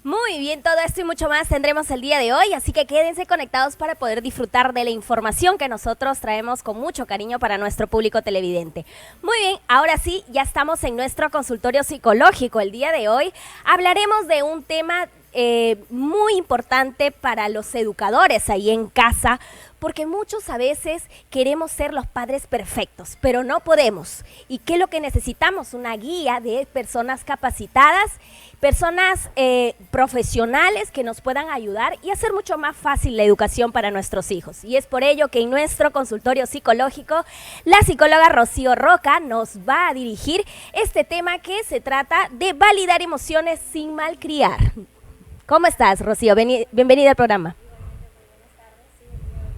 Muy bien, todo esto y mucho más tendremos el día de hoy, así que quédense conectados para poder disfrutar de la información que nosotros traemos con mucho cariño para nuestro público televidente. Muy bien, ahora sí, ya estamos en nuestro consultorio psicológico. El día de hoy hablaremos de un tema muy importante para los educadores ahí en casa, porque muchos a veces queremos ser los padres perfectos, pero no podemos. ¿Y qué es lo que necesitamos? Una guía de personas capacitadas, personas profesionales que nos puedan ayudar y hacer mucho más fácil la educación para nuestros hijos. Y es por ello que en nuestro consultorio psicológico, la psicóloga Rocío Roca nos va a dirigir este tema que se trata de validar emociones sin malcriar. ¿Cómo estás, Rocío? Bienvenida al programa.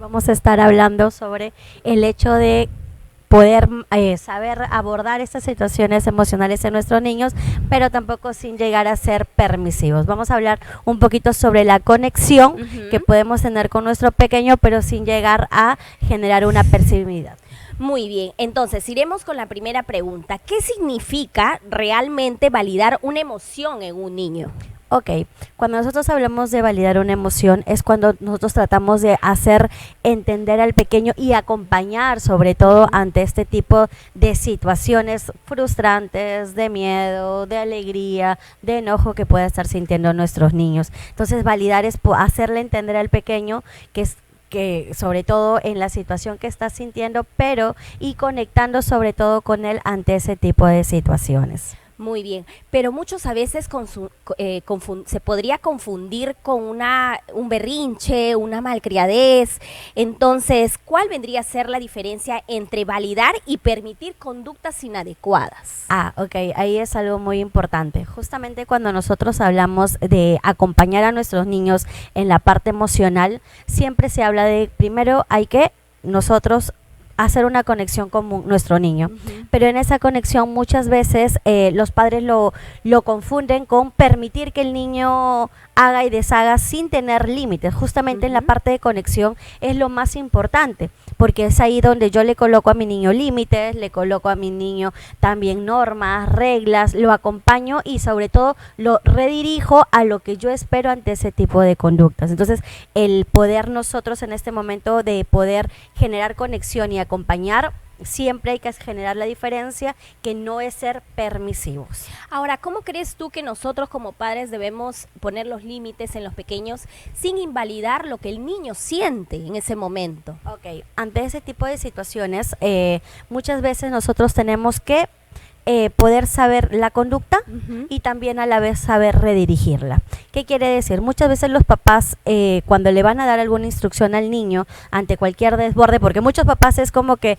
Vamos a estar hablando sobre el hecho de poder saber abordar estas situaciones emocionales en nuestros niños, pero tampoco sin llegar a ser permisivos. Vamos a hablar un poquito sobre la conexión que podemos tener con nuestro pequeño, pero sin llegar a generar una permisividad. Muy bien, entonces iremos con la primera pregunta. ¿Qué significa realmente validar una emoción en un niño? Ok, cuando nosotros hablamos de validar una emoción es cuando nosotros tratamos de hacer entender al pequeño y acompañar sobre todo ante este tipo de situaciones frustrantes, de miedo, de alegría, de enojo que pueda estar sintiendo nuestros niños. Entonces validar es hacerle entender al pequeño que sobre todo en la situación que está sintiendo, pero y conectando sobre todo con él ante ese tipo de situaciones. Muy bien, pero muchos a veces se podría confundir con un berrinche, una malcriadez. Entonces, ¿cuál vendría a ser la diferencia entre validar y permitir conductas inadecuadas? Ok, ahí es algo muy importante. Justamente cuando nosotros hablamos de acompañar a nuestros niños en la parte emocional, siempre se habla de, primero hay que nosotros hacer una conexión con nuestro niño, pero en esa conexión muchas veces los padres lo confunden con permitir que el niño haga y deshaga sin tener límites. Justamente en la parte de conexión es lo más importante, porque es ahí donde yo le coloco a mi niño límites, le coloco a mi niño también normas, reglas, lo acompaño y sobre todo lo redirijo a lo que yo espero ante ese tipo de conductas. Entonces, el poder nosotros en este momento de poder generar conexión y acompañar, siempre hay que generar la diferencia, que no es ser permisivos. Ahora, ¿cómo crees tú que nosotros como padres debemos poner los límites en los pequeños sin invalidar lo que el niño siente en ese momento? Ok, ante ese tipo de situaciones, muchas veces nosotros tenemos que poder saber la conducta y también a la vez saber redirigirla. ¿Qué quiere decir? Muchas veces los papás cuando le van a dar alguna instrucción al niño ante cualquier desborde, porque muchos papás es como que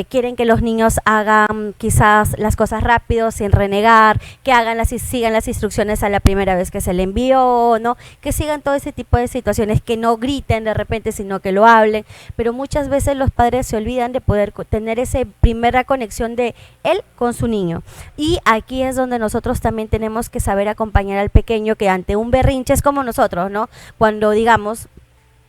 quieren que los niños hagan quizás las cosas rápido, sin renegar, que sigan las instrucciones a la primera vez que se le envió, ¿no? Que sigan todo ese tipo de situaciones, que no griten de repente, sino que lo hablen, pero muchas veces los padres se olvidan de poder tener esa primera conexión de él con su niño. Y aquí es donde nosotros también tenemos que saber acompañar al pequeño, que ante un berrinche es como nosotros, ¿no? Cuando digamos,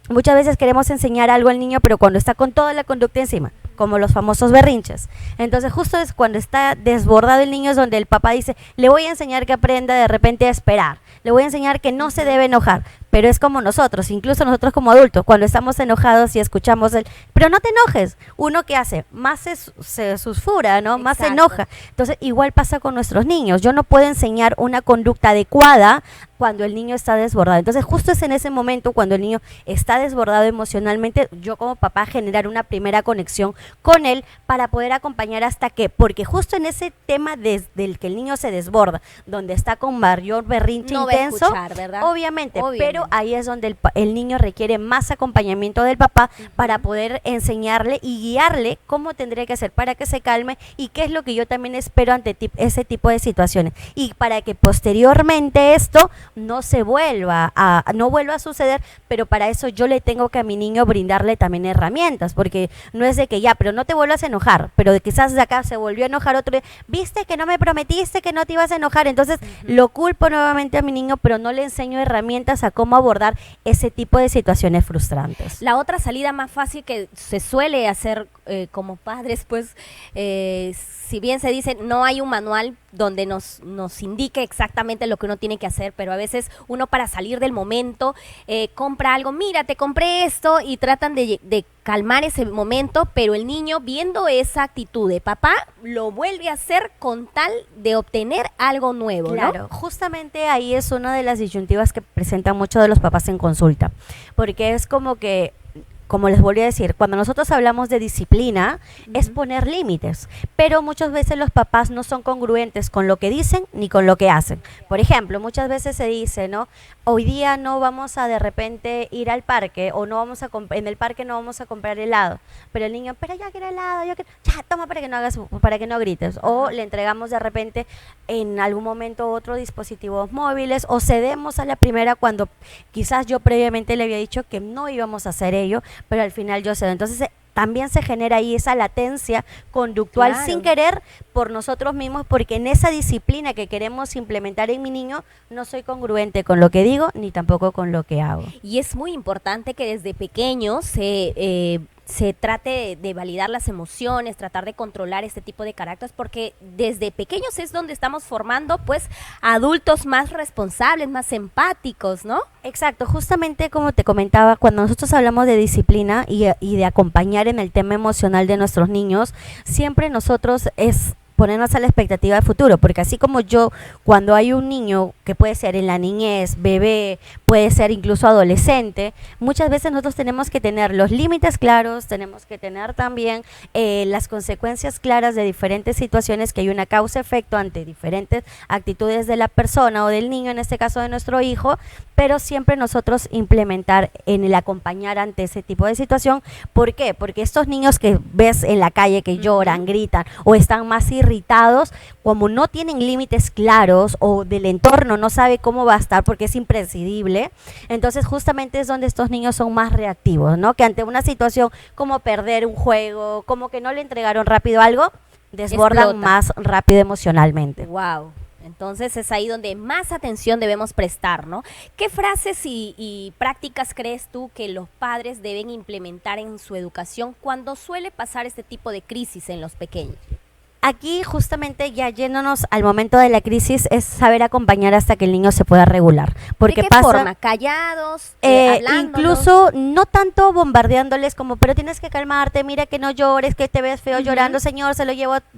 muchas veces queremos enseñar algo al niño, pero cuando está con toda la conducta encima, como los famosos berrinches. Entonces justo es cuando está desbordado el niño, es donde el papá dice, le voy a enseñar que aprenda de repente a esperar, le voy a enseñar que no se debe enojar. Pero es como nosotros, incluso nosotros como adultos, cuando estamos enojados y escuchamos pero no te enojes, uno que hace, más se sulfura, ¿no? Más se enoja. Entonces igual pasa con nuestros niños. Yo no puedo enseñar una conducta adecuada cuando el niño está desbordado. Entonces justo es en ese momento cuando el niño está desbordado emocionalmente, yo como papá generar una primera conexión con él para poder acompañar hasta que, porque justo en ese tema del que el niño se desborda, donde está con mayor berrinche no intenso, va a escuchar, ¿verdad? Obviamente, pero ahí es donde el niño requiere más acompañamiento del papá para poder enseñarle y guiarle cómo tendría que hacer para que se calme y qué es lo que yo también espero ante ese tipo de situaciones, y para que posteriormente esto no vuelva a suceder, pero para eso yo le tengo que a mi niño brindarle también herramientas, porque no es de que ya, pero no te vuelvas a enojar, pero quizás de acá se volvió a enojar otro, viste que no me prometiste que no te ibas a enojar, entonces lo culpo nuevamente a mi niño, pero no le enseño herramientas a cómo abordar ese tipo de situaciones frustrantes. La otra salida más fácil que se suele hacer como padres, pues, si bien se dice no hay un manual, donde nos indique exactamente lo que uno tiene que hacer, pero a veces uno para salir del momento compra algo, mira, te compré esto, y tratan de calmar ese momento, pero el niño, viendo esa actitud de papá, lo vuelve a hacer con tal de obtener algo nuevo, ¿no? Claro, justamente ahí es una de las disyuntivas que presentan muchos de los papás en consulta, porque es como que, como les volví a decir, cuando nosotros hablamos de disciplina, es poner límites, pero muchas veces los papás no son congruentes con lo que dicen ni con lo que hacen. Por ejemplo, muchas veces se dice, ¿no? Hoy día no vamos a de repente ir al parque, o no vamos a en el parque no vamos a comprar helado, pero el niño, pero ya quiero helado, ya toma para que no hagas, para que no grites, o le entregamos de repente en algún momento otro dispositivos móviles, o cedemos a la primera cuando quizás yo previamente le había dicho que no íbamos a hacer ello, pero al final yo cedo. Entonces también se genera ahí esa latencia conductual, claro, sin querer, por nosotros mismos, porque en esa disciplina que queremos implementar en mi niño no soy congruente con lo que digo ni tampoco con lo que hago. Y es muy importante que desde pequeños se trate de validar las emociones, tratar de controlar este tipo de caracteres, porque desde pequeños es donde estamos formando pues adultos más responsables, más empáticos, ¿no? Exacto, justamente como te comentaba, cuando nosotros hablamos de disciplina y de acompañar en el tema emocional de nuestros niños, siempre nosotros es ponernos a la expectativa del futuro, porque así como yo, cuando hay un niño que puede ser en la niñez, bebé, puede ser incluso adolescente, muchas veces nosotros tenemos que tener los límites claros, tenemos que tener también las consecuencias claras de diferentes situaciones, que hay una causa-efecto ante diferentes actitudes de la persona o del niño, en este caso de nuestro hijo, pero siempre nosotros implementar en el acompañar ante ese tipo de situación. ¿Por qué? Porque estos niños que ves en la calle que lloran, gritan o están más irritados, como no tienen límites claros o del entorno no sabe cómo va a estar porque es impredecible, entonces justamente es donde estos niños son más reactivos, ¿no? Que ante una situación como perder un juego, como que no le entregaron rápido algo, desbordan explota más rápido emocionalmente. Wow. Entonces es ahí donde más atención debemos prestar, ¿no? ¿Qué frases y prácticas crees tú que los padres deben implementar en su educación cuando suele pasar este tipo de crisis en los pequeños? Aquí justamente ya yéndonos al momento de la crisis es saber acompañar hasta que el niño se pueda regular. Porque ¿de qué forma? ¿Callados? Incluso no tanto bombardeándoles como, pero tienes que calmarte, mira que no llores, que te ves feo llorando, señor,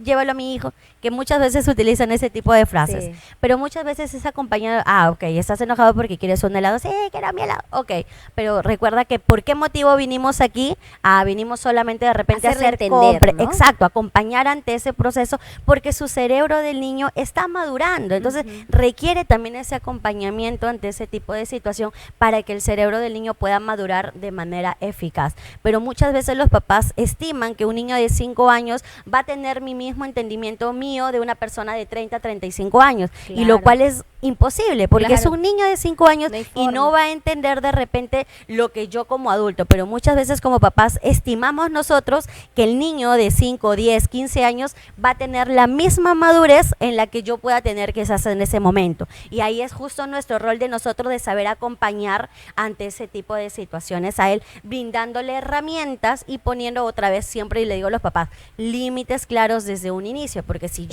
llévalo a mi hijo, que muchas veces utilizan ese tipo de frases. Sí. Pero muchas veces es acompañado, ok, estás enojado porque quieres un helado, sí, quiero mi helado, ok, pero recuerda que ¿por qué motivo vinimos aquí? Vinimos solamente de repente a hacer compra, ¿no? Exacto, acompañar ante ese proceso, porque su cerebro del niño está madurando, entonces requiere también ese acompañamiento ante ese tipo de situación para que el cerebro del niño pueda madurar de manera eficaz. Pero muchas veces los papás estiman que un niño de 5 años va a tener mi mismo entendimiento mío de una persona de 30 a 35 años, claro, y lo cual es imposible, porque claro, es un niño de 5 años y no va a entender de repente lo que yo como adulto, pero muchas veces como papás estimamos nosotros que el niño de 5, 10, 15 años va a tener la misma madurez en la que yo pueda tener quizás en ese momento, y ahí es justo nuestro rol de nosotros de saber acompañar ante ese tipo de situaciones a él, brindándole herramientas y poniendo otra vez siempre, y le digo a los papás, límites claros desde un inicio, porque si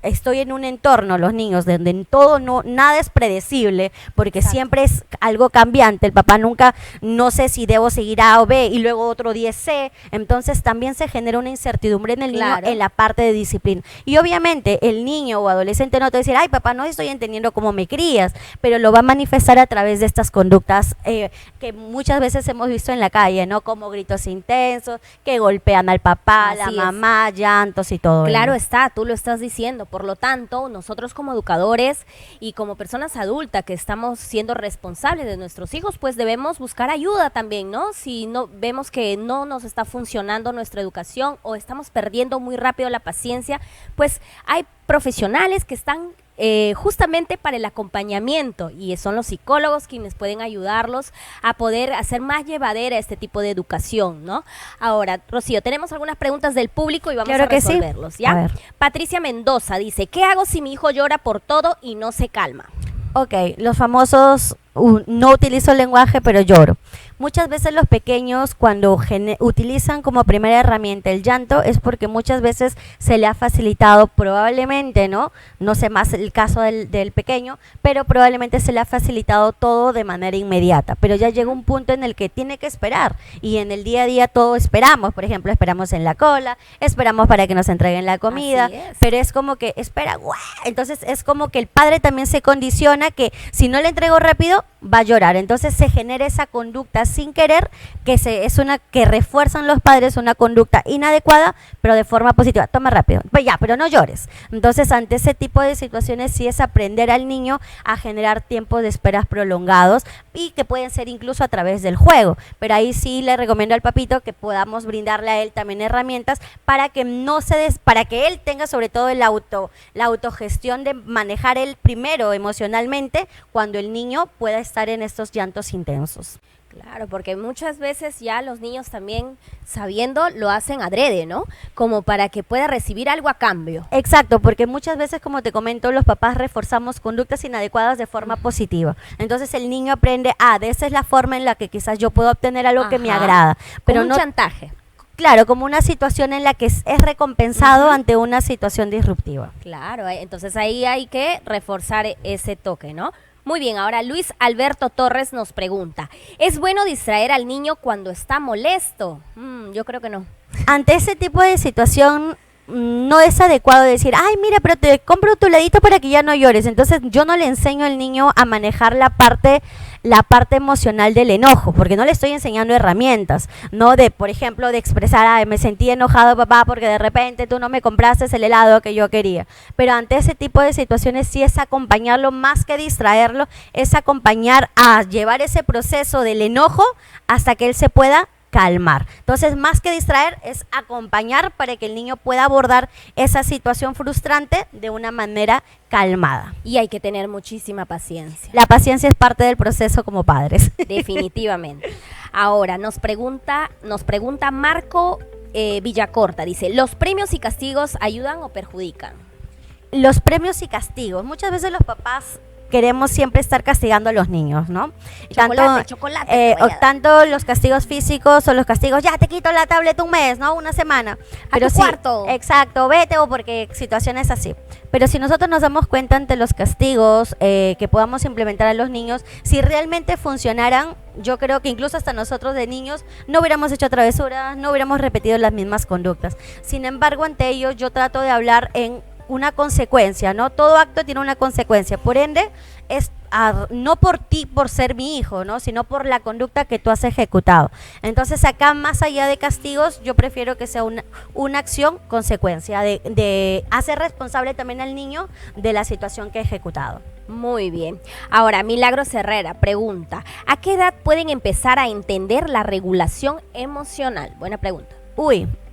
estoy en un entorno, los niños, donde nada es predecible, porque exacto, siempre es algo cambiante, el papá nunca, no sé si debo seguir A o B y luego otro día C, entonces también se genera una incertidumbre en el niño, claro, en la parte de disciplina, y obviamente el niño o adolescente no te va a decir, ay papá, no estoy entendiendo cómo me crías, pero lo va a manifestar a través de estas conductas que muchas veces hemos visto en la calle, ¿no? Como gritos intensos, que golpean al papá, así la mamá, llantos y todo. Claro está, tú lo estás diciendo, por lo tanto, nosotros como educadores y como personas adultas que estamos siendo responsables de nuestros hijos, pues debemos buscar ayuda también, ¿no? Si no vemos que no nos está funcionando nuestra educación o estamos perdiendo muy rápido la paciencia, pues hay profesionales que están justamente para el acompañamiento, y son los psicólogos quienes pueden ayudarlos a poder hacer más llevadera este tipo de educación, ¿no? Ahora, Rocío, tenemos algunas preguntas del público y vamos a resolverlos, ¿ya? A ver. Patricia Mendoza dice, ¿qué hago si mi hijo llora por todo y no se calma? Ok, los famosos no utilizo el lenguaje, pero lloro. Muchas veces los pequeños cuando utilizan como primera herramienta el llanto es porque muchas veces se le ha facilitado probablemente, no sé más el caso del pequeño, pero probablemente se le ha facilitado todo de manera inmediata, pero ya llega un punto en el que tiene que esperar y en el día a día todo esperamos, por ejemplo, esperamos en la cola, esperamos para que nos entreguen la comida, pero es como que espera, ¡guau! Entonces es como que el padre también se condiciona que si no le entrego rápido va a llorar, entonces se genera esa conducta sin querer que refuerzan los padres una conducta inadecuada, pero de forma positiva. Toma rápido, pues ya, pero no llores. Entonces, ante ese tipo de situaciones sí es aprender al niño a generar tiempos de esperas prolongados y que pueden ser incluso a través del juego, pero ahí sí le recomiendo al papito que podamos brindarle a él también herramientas para que para que él tenga sobre todo la autogestión de manejar él primero emocionalmente cuando el niño pueda estar en estos llantos intensos. Claro, porque muchas veces ya los niños también sabiendo lo hacen adrede, ¿no? Como para que pueda recibir algo a cambio. Exacto, porque muchas veces, como te comento, los papás reforzamos conductas inadecuadas de forma positiva. Entonces el niño aprende, de esa es la forma en la que quizás yo puedo obtener algo que me agrada. Pero como un chantaje. Claro, como una situación en la que es recompensado ante una situación disruptiva. Claro, entonces ahí hay que reforzar ese toque, ¿no? Muy bien, ahora Luis Alberto Torres nos pregunta, ¿es bueno distraer al niño cuando está molesto? Yo creo que no. Ante ese tipo de situación no es adecuado decir, ay, mira, pero te compro tu heladito para que ya no llores. Entonces yo no le enseño al niño a manejar la parte emocional del enojo, porque no le estoy enseñando herramientas, no de, por ejemplo, de expresar, me sentí enojado, papá, porque de repente tú no me compraste el helado que yo quería. Pero ante ese tipo de situaciones sí es acompañarlo más que distraerlo, es acompañar a llevar ese proceso del enojo hasta que él se pueda calmar. Entonces, más que distraer, es acompañar para que el niño pueda abordar esa situación frustrante de una manera calmada. Y hay que tener muchísima paciencia. La paciencia es parte del proceso como padres. Definitivamente. Ahora, nos pregunta Marco Villacorta, dice, ¿los premios y castigos ayudan o perjudican? Los premios y castigos. Muchas veces los papás queremos siempre estar castigando a los niños, ¿no? Chocolate. Tanto los castigos físicos o los castigos, ya te quito la tablet un mes, ¿no? Una semana. Pero sí, cuarto. Exacto, vete o porque situaciones así. Pero si nosotros nos damos cuenta ante los castigos que podamos implementar a los niños, si realmente funcionaran, yo creo que incluso hasta nosotros de niños no hubiéramos hecho travesuras, no hubiéramos repetido las mismas conductas. Sin embargo, ante ellos yo trato de hablar en una consecuencia, ¿no? Todo acto tiene una consecuencia, por ende, es no por ti, por ser mi hijo, ¿no? Sino por la conducta que tú has ejecutado. Entonces acá, más allá de castigos, yo prefiero que sea una acción consecuencia, de hacer responsable también al niño de la situación que ha ejecutado. Muy bien. Ahora, Milagros Herrera pregunta, ¿a qué edad pueden empezar a entender la regulación emocional? Buena pregunta.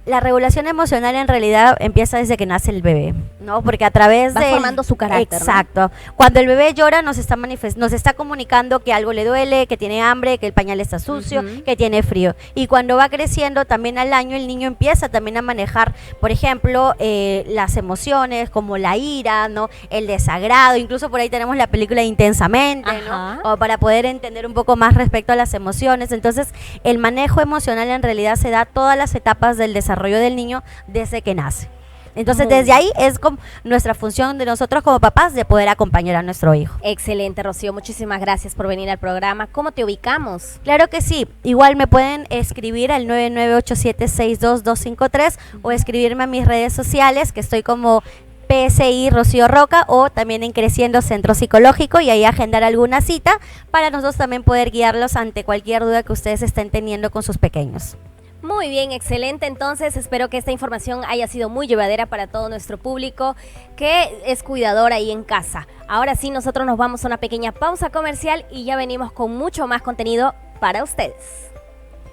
La regulación emocional en realidad empieza desde que nace el bebé, ¿no? Porque a través va formando su carácter. Exacto. ¿No? Cuando el bebé llora nos está comunicando que algo le duele, que tiene hambre, que el pañal está sucio, que tiene frío. Y cuando va creciendo también al año el niño empieza también a manejar, por ejemplo, las emociones como la ira, ¿no? El desagrado. Incluso por ahí tenemos la película Intensamente, ¿no? O para poder entender un poco más respecto a las emociones. Entonces, el manejo emocional en realidad se da todas las etapas del desarrollo del niño desde que nace. Entonces, desde ahí es como nuestra función de nosotros como papás de poder acompañar a nuestro hijo. Excelente, Rocío. Muchísimas gracias por venir al programa. ¿Cómo te ubicamos? Claro que sí. Igual me pueden escribir al 998762253 o escribirme a mis redes sociales, que estoy como PSI Rocío Roca, o también en Creciendo Centro Psicológico, y ahí agendar alguna cita para nosotros también poder guiarlos ante cualquier duda que ustedes estén teniendo con sus pequeños. Muy bien, excelente. Entonces espero que esta información haya sido muy llevadera para todo nuestro público que es cuidador ahí en casa. Ahora sí, nosotros nos vamos a una pequeña pausa comercial y ya venimos con mucho más contenido para ustedes.